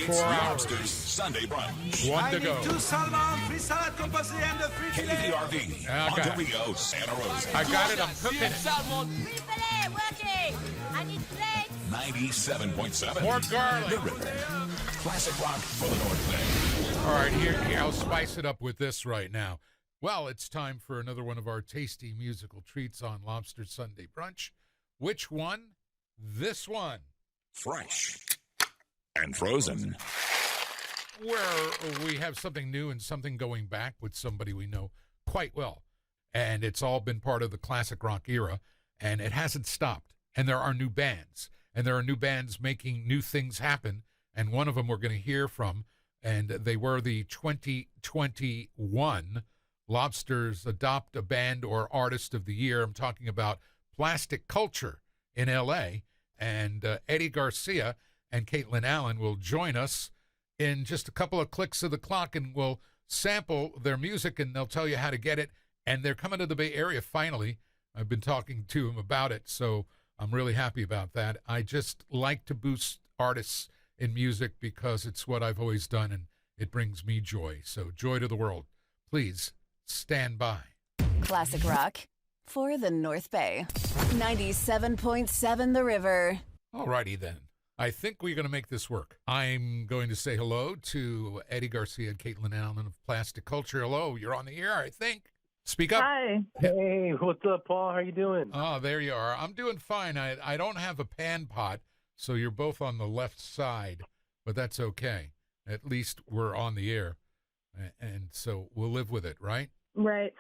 It's Lobsters Sunday Brunch. One to go. Two salmon, free salad composé, and a free filet. KVRV, I got it. Monterey, Santa Rosa. I got it. I'm cooking it. Free filet, working. I need plates. 97.7. More garlic. The River. Classic rock for the North Bay. All right, here, I'll spice it up with this right now. Well, it's time for another one of our tasty musical treats on Lobster Sunday Brunch. Which one? This one. Fresh and frozen. Where we have something new and something going back with somebody we know quite well. And it's all been part of the classic rock era, and it hasn't stopped. And there are new bands, and there are new bands making new things happen, and one of them we're going to hear from, and they were the 2021 Lobsters Adopt a Band or Artist of the Year. I'm talking about Plastic Culture in L.A., and Eddie Garcia and Caitlin Allen will join us in just a couple of clicks of the clock, and we'll sample their music, and they'll tell you how to get it. And they're coming to the Bay Area finally. I've been talking to them about it, so I'm really happy about that. I just like to boost artists in music because it's what I've always done, and it brings me joy. So joy to the world. Please stand by. Classic rock for the North Bay. 97.7 The River. All righty then. I think we're going to make this work. I'm going to say hello to Eddie Garcia and Caitlin Allen of Plastic Culture. Hello, you're on the air, I think. Speak up. Hi. Hey, what's up, Paul? How you doing? Oh, there you are. I'm doing fine. I don't have a pan pot, so you're both on the left side, but that's okay. At least we're on the air, and so we'll live with it, right? Right.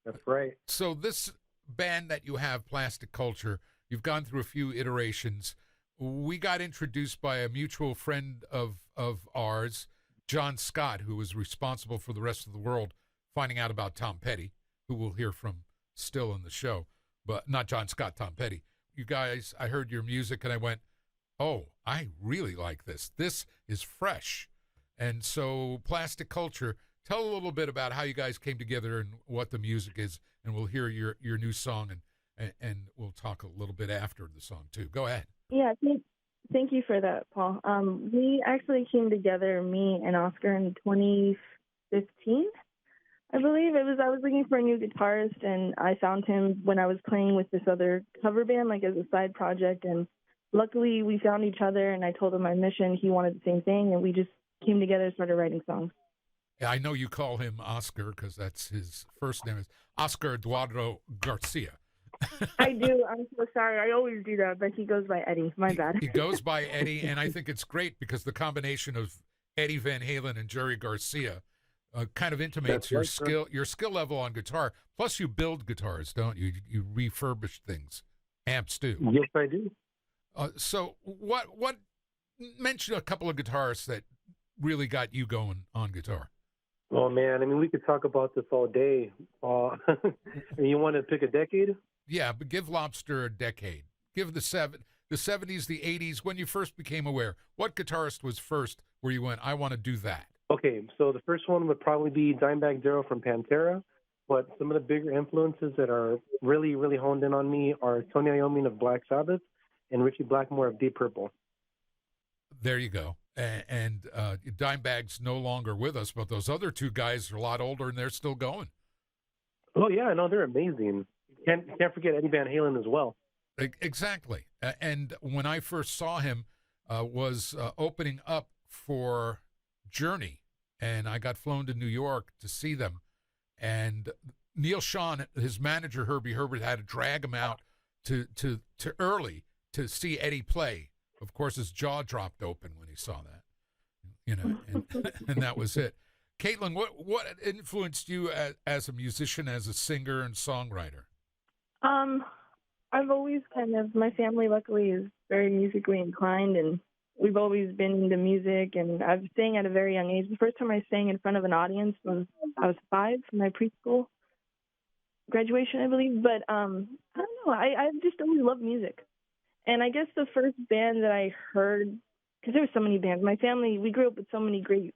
That's right. So this band that you have, Plastic Culture, you've gone through a few iterations. We got introduced by a mutual friend of ours, John Scott, who was responsible for the rest of the world finding out about Tom Petty, who we'll hear from still in the show, but not John Scott, Tom Petty. You guys, I heard your music and I went, oh, I really like this. This is fresh. And so Plastic Culture, tell a little bit about how you guys came together and what the music is, and we'll hear your new song, and we'll talk a little bit after the song, too. Go ahead. Yeah, thank you for that, Paul. We actually came together, me and Oscar, in 2015, I believe. I was looking for a new guitarist, and I found him when I was playing with this other cover band, like as a side project, and luckily we found each other, and I told him my mission. He wanted the same thing, and we just came together and started writing songs. Yeah, I know you call him Oscar because that's his first name is Oscar Eduardo Garcia. I do. I'm so sorry. I always do that, but he goes by Eddie. My bad. He goes by Eddie, and I think it's great because the combination of Eddie Van Halen and Jerry Garcia kind of intimates your skill level on guitar. Plus, you build guitars, don't you? You refurbish things. Amps do. Yes, I do. So what mention a couple of guitarists that really got you going on guitar? Oh, man. I mean, we could talk about this all day. You want to pick a decade? Yeah, but give Lobster a decade. Give the 70s, the 80s, when you first became aware. What guitarist was first where you went, I want to do that? Okay, so the first one would probably be Dimebag Darrell from Pantera, but some of the bigger influences that are really, really honed in on me are Tony Iommi of Black Sabbath and Richie Blackmore of Deep Purple. There you go. And Dimebag's no longer with us, but those other two guys are a lot older, and they're still going. Oh, yeah, no, they're amazing. Can't forget Eddie Van Halen as well. Exactly. And when I first saw him, was opening up for Journey, and I got flown to New York to see them. And Neil Schon, his manager Herbie Herbert, had to drag him out to early to see Eddie play. Of course, his jaw dropped open when he saw that, and that was it. Caitlin, what influenced you as a musician, as a singer and songwriter? I've always my family luckily is very musically inclined, and we've always been into music, and I've sang at a very young age. The first time I sang in front of an audience was I was 5 for my preschool graduation, I believe. But I don't know. I just always loved music. And I guess the first band that I heard, because there were so many bands. My family, we grew up with so many great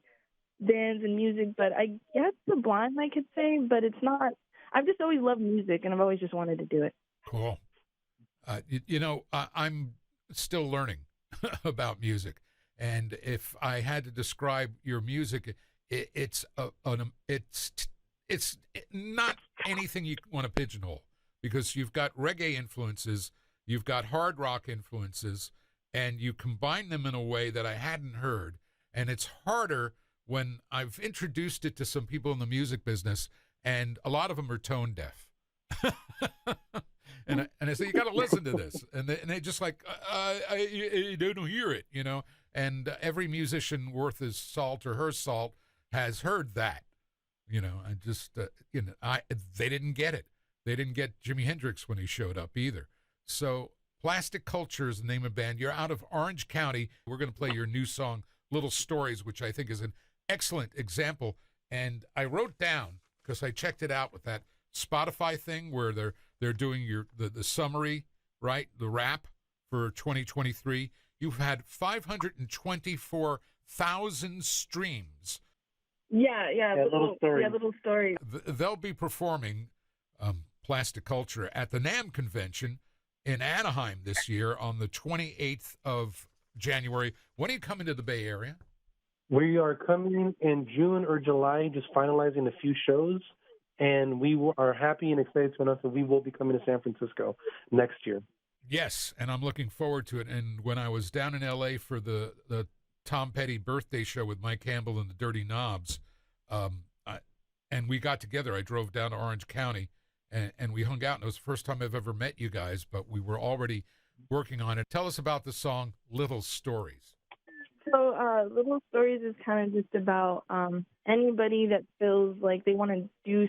bands and music, but I guess Sublime, I could say, but it's not. I've just always loved music, and I've always just wanted to do it. Cool. I'm still learning about music, And if I had to describe your music, it's not anything you want to pigeonhole, because you've got reggae influences, you've got hard rock influences, and you combine them in a way that I hadn't heard. And it's harder when I've introduced it to some people in the music business, and a lot of them are tone deaf. and I say, you got to listen to this. And they just like, you don't hear it, you know. And every musician worth his salt or her salt has heard that, you know. I just, they didn't get it. They didn't get Jimi Hendrix when he showed up either. So Plastic Culture is the name of the band. You're out of Orange County. We're going to play your new song, Little Stories, which I think is an excellent example. And I wrote down, because I checked it out with that Spotify thing where they're doing the summary, right, the rap for 2023. You've had 524,000 streams. Yeah, Little Stories. Yeah, Little Stories. They'll be performing Plastic Culture at the NAMM convention in Anaheim this year on the 28th of January. When are you coming to the Bay Area? We are coming in June or July, just finalizing a few shows, and we are happy and excited to announce that we will be coming to San Francisco next year. Yes, and I'm looking forward to it. And when I was down in L.A. for the Tom Petty birthday show with Mike Campbell and the Dirty Knobs, and we got together, I drove down to Orange County, and we hung out. And it was the first time I've ever met you guys, but we were already working on it. Tell us about the song Little Stories. So Little Stories is kind of just about anybody that feels like they want to do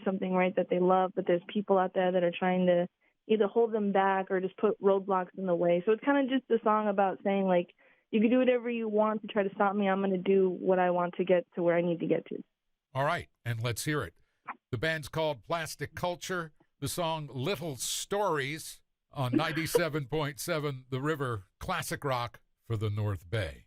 something, right, that they love, but there's people out there that are trying to either hold them back or just put roadblocks in the way. So it's kind of just a song about saying, like, you can do whatever you want to try to stop me. I'm going to do what I want to get to where I need to get to. All right, and let's hear it. The band's called Plastic Culture. The song Little Stories on 97.7 The River, classic rock for the North Bay.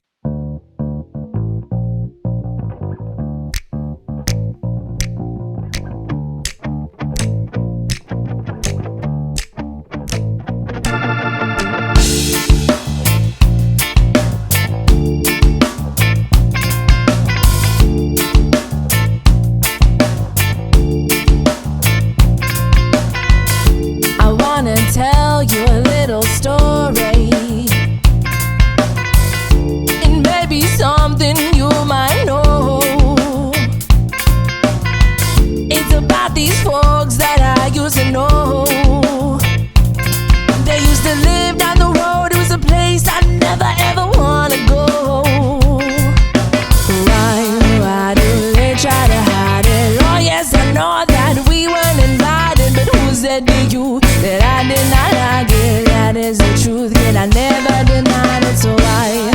Tell you a little story. It may be something you might know. It's about these folks that I used to know. They used to live down the road. It was a place I never ever wanna go. Why do they try to hide it? Oh yes, I know that we weren't invited, but who said to you that I did not like it? That is the truth, yet I never denied it. So why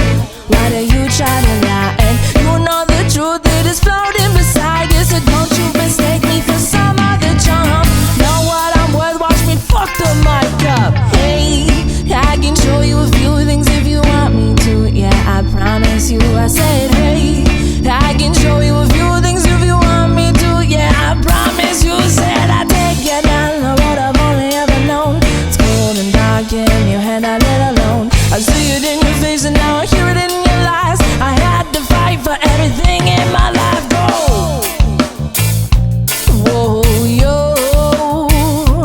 do you try to lie? And you know the truth, it is floating beside you. So don't you mistake me for some other chump. Know what I'm worth, watch me fuck the mic up. Hey, I can show you a few things if you want me to. Yeah, I promise you, I said hey, I can show you a few things if you want me to. Yeah, I promise you, said I take you down the road I've only ever known. It's cold and dark in your head, I let alone. I see it in your face and now I hear it in your lies. I had to fight for everything in my life. Go! Whoa, yo,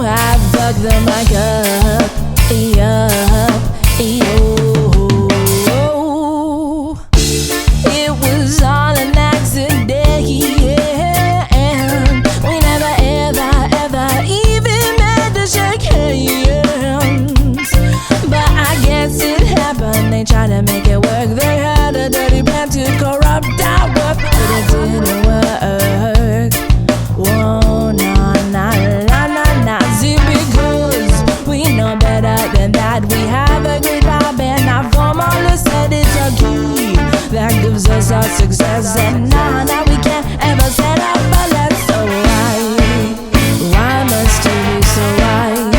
I fucked the mic up, yo. It was all an accident, yeah, and we never ever even meant to shake hands. But I guess it happened, they tried to make it work. They had a dirty plan to corrupt our work, but it didn't work. Whoa, nah. See, because we know better than that. We have a great vibe and our formula said it's a key that gives us our success. And now we can't ever set up a less. So why must you be so right?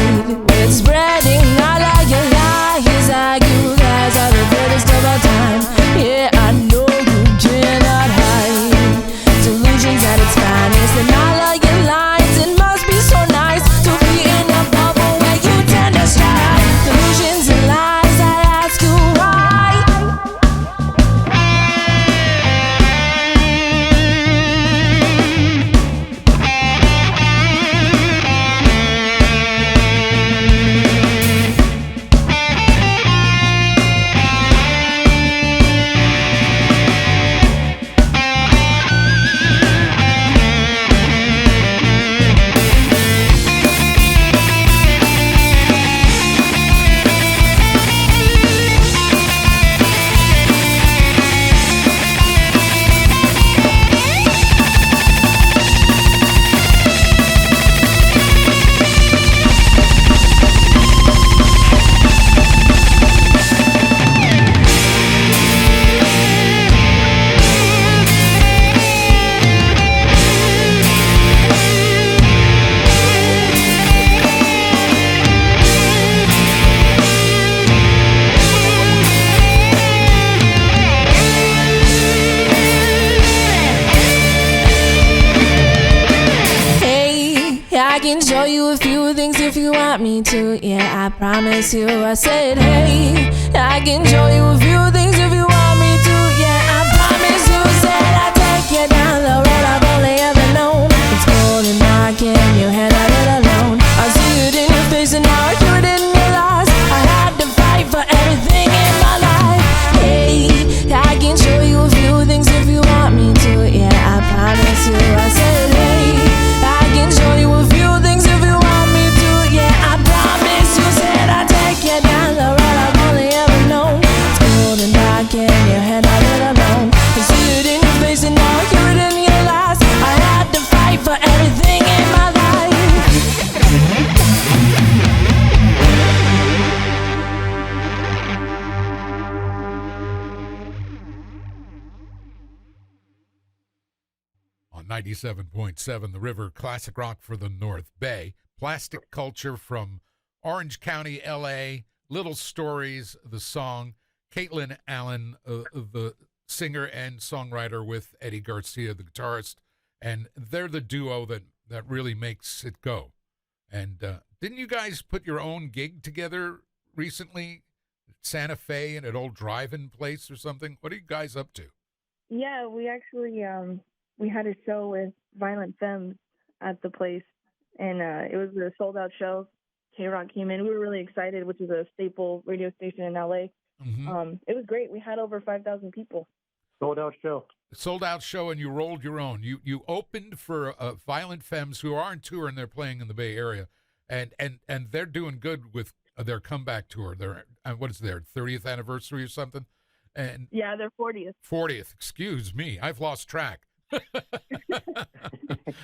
It's spreading all of your lies, like you guys are the greatest of our time. Yeah, I know you cannot hide delusions at its finest, and all of your lines. It must be so nice to be in a bubble where you tend to shine. Delusions and lies, I ask you why. things if you want me to. Yeah, I promise you. I said, hey, I can show you a few things if you want me to. Yeah, I promise you. Said I take you down the road I've only ever known. It's cold and dark and you had a little alone. I see it in your face and now I hear it in your eyes. I had to fight for everything in my life. Hey, I can show you a few things if you want me to. Yeah, I promise you. I said, hey, I can show you a few things if you want me to. Yeah, I promise you. Said I take you down the road I've only ever known. It's cold and dark and your head a little alone. I see it in your face and now I hear it in your eyes. I had to fight for everything in my life. On 97.7 The River, classic rock for the North Bay. Plastic Culture from Orange County, L.A. Little Stories, the song. Caitlin Allen, the singer and songwriter, with Eddie Garcia, the guitarist. And they're the duo that really makes it go. And didn't you guys put your own gig together recently? Santa Fe in an old drive-in place or something? What are you guys up to? Yeah, we actually we had a show with Violent Femmes at the place, and it was a sold-out show. K-Rock came in. We were really excited, which is a staple radio station in L.A. Mm-hmm. It was great. We had over 5,000 people. Sold-out show. Sold-out show, and you rolled your own. You opened for Violent Femmes, who are on tour, and they're playing in the Bay Area, and they're doing good with their comeback tour. Their what is their 30th anniversary or something? And Yeah, they're 40th. 40th. Excuse me, I've lost track.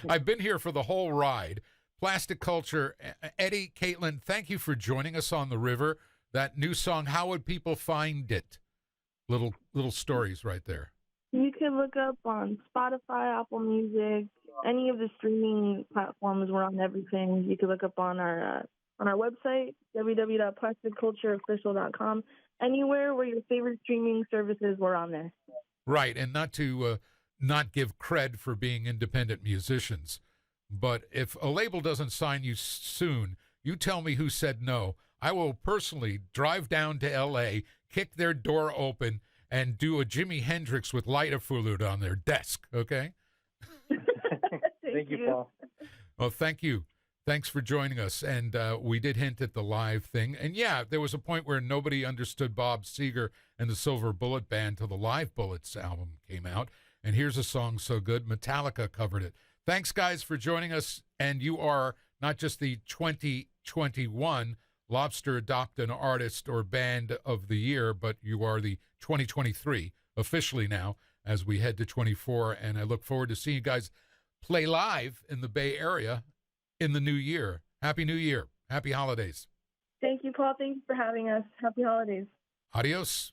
I've been here for the whole ride. Plastic Culture. Eddie, Caitlin, thank you for joining us on the river. That new song, how would people find it? Little stories right there. You can look up on Spotify, Apple Music, any of the streaming platforms. We're on everything. You can look up on our website, www.plasticcultureofficial.com. Anywhere where your favorite streaming services, we're on there. Right, and not to not give cred for being independent musicians, but if a label doesn't sign you soon, you tell me who said no. I will personally drive down to L.A., kick their door open, and do a Jimi Hendrix with Light-a-Fluid on their desk, okay? Thank you, Paul. Well, thank you. Thanks for joining us. And we did hint at the live thing. And, yeah, there was a point where nobody understood Bob Seger and the Silver Bullet Band till the Live Bullets album came out. And here's a song so good, Metallica covered it. Thanks, guys, for joining us. And you are not just the 2021 Lobster Adopt an Artist or Band of the Year, but you are the 2023 officially now as we head to 24. And I look forward to seeing you guys play live in the Bay Area in the new year. Happy New Year. Happy holidays. Thank you, Paul. Thank you for having us. Happy holidays. Adios.